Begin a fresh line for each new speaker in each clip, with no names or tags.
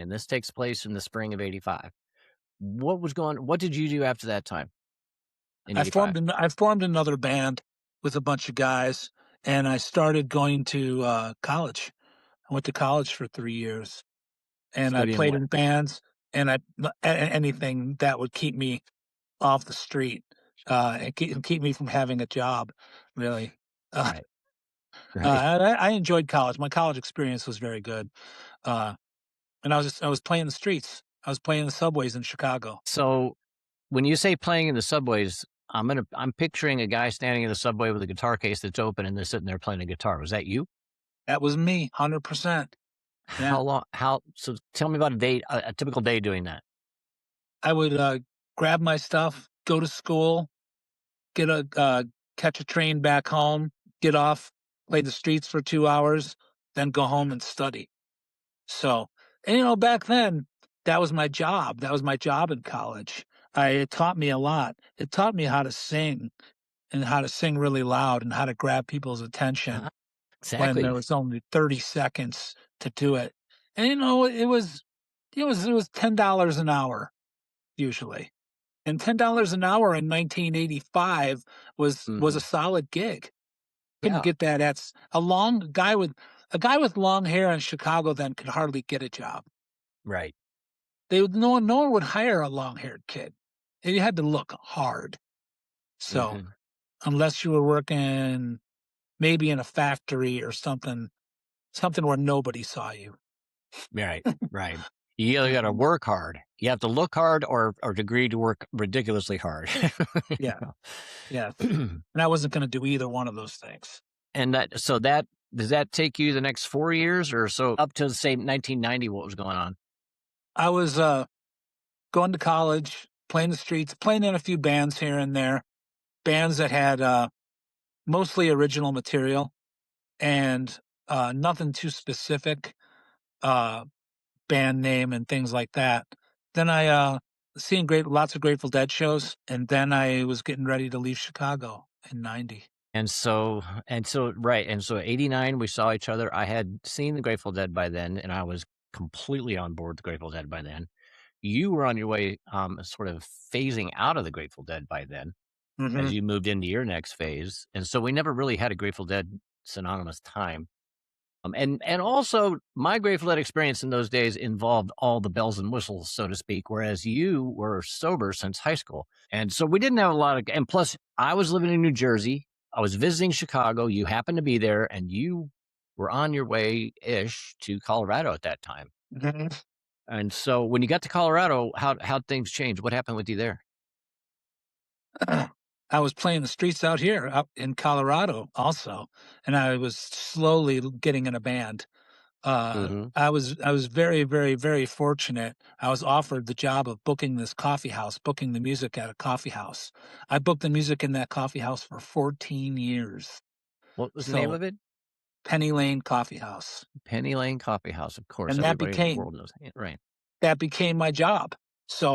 and this takes place in the spring of '85. What did you do after that time in '85?
I formed another band with a bunch of guys, and I started going to college. I went to college for 3 years, and I
Studying
played
what?
in bands, and anything that would keep me off the street, and keep me from having a job, really. Uh,
Right, right.
I enjoyed college. My college experience was very good, uh, and I was playing the streets. I was playing the subways in Chicago.
So when you say playing in the subways, I'm picturing a guy standing in the subway with a guitar case that's open and they're sitting there playing a guitar. Was that you?
That was me, 100%. Yeah.
How long? How? So tell me about a typical day doing that.
I would, grab my stuff, go to school, get a catch a train back home, get off, play the streets for 2 hours, then go home and study. So, and, back then, that was my job. That was my job in college. It taught me a lot. It taught me how to sing and how to sing really loud and how to grab people's attention
Uh-huh.
when there
Exactly.
was only 30 seconds to do it. And, it was $10 an hour usually. And $10 an hour in 1985 was a
Hmm.
solid gig. Couldn't
Yeah.
get that at s a guy with long hair in Chicago then could hardly get a job.
Right.
No one would hire a long-haired kid. And you had to look hard. So,
Hmm.
unless you were working maybe in a factory or something where nobody saw you.
Right. Right. You either got to
Mhm.
work hard. You have to look hard or agree to work ridiculously hard. You
Yeah, yes.
know?
And I wasn't gonna do either one of those things.
And that does that take you the next 4 years or so up to say 1990? What was going on?
I was, going to college, playing the streets, playing in a few bands here and there, bands that had, mostly original material and, nothing too specific, uh, band name and things like that. Then I, seeing great lots of Grateful Dead shows, and then I was getting ready to leave Chicago in '90.
Right. And so '89, we saw each other. I had seen the Grateful Dead by then, and I was completely on board the Grateful Dead by then. You were on your way, sort of phasing out of the Grateful Dead by then as
Mhm.
you moved into your next phase. And so we never really had a Grateful Dead synonymous time. And also my Grateful Dead experience in those days involved all the bells and whistles, so to speak, whereas you were sober since high school. And so we didn't have a lot of, and plus I was living in New Jersey. I was visiting Chicago. You happened to be there and you were on your way ish to Colorado at that time.
Mhm.
And so when you got to Colorado, how'd things change? What happened with you there?
I was playing the streets out here, out in Colorado also, and I was slowly getting in a band.
Hmm.
I was very, very, very fortunate. I was offered the job of booking the music at a coffee house. I booked the music in that coffee house for 14 years.
What was the name
So,
of it?
Penny Lane Coffee House.
Penny Lane Coffee House. Of course,
And
everybody in the world knows it, right?
that became my job. So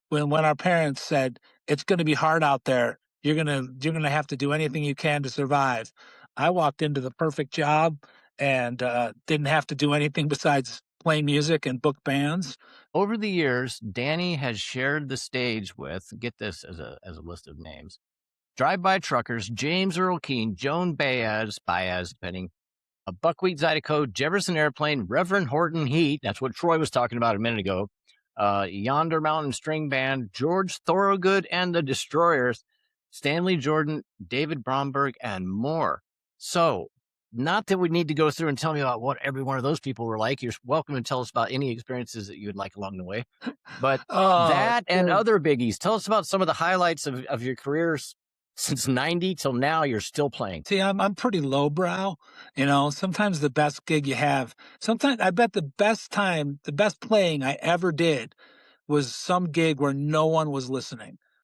when our parents said, "It's gonna be hard out there. You're gonna have to do anything you can to survive." I walked into the perfect job and, didn't have to do anything besides play music and book bands.
Over the years, Danny has shared the stage with, get this as a list of names, Drive-By Truckers, James Earl Keen, Joan Baez, depending, a Buckwheat Zydeco, Jefferson Airplane, Reverend Horton Heat, that's what Troy was talking about a minute ago, Yonder Mountain String Band, George Thorogood and the Destroyers, Stanley Jordan, David Bromberg, and more. So, not that we need to go through and tell me about what every one of those people were like. You're welcome to tell us about any experiences that you would like along the way. But
Oh,
that and
so
other biggies. Tell us about some of the highlights of your careers since '90 till now. You're still playing.
see, I'm pretty lowbrow, sometimes the best gig you have sometimes I bet the best playing I ever did was some gig where no one was listening.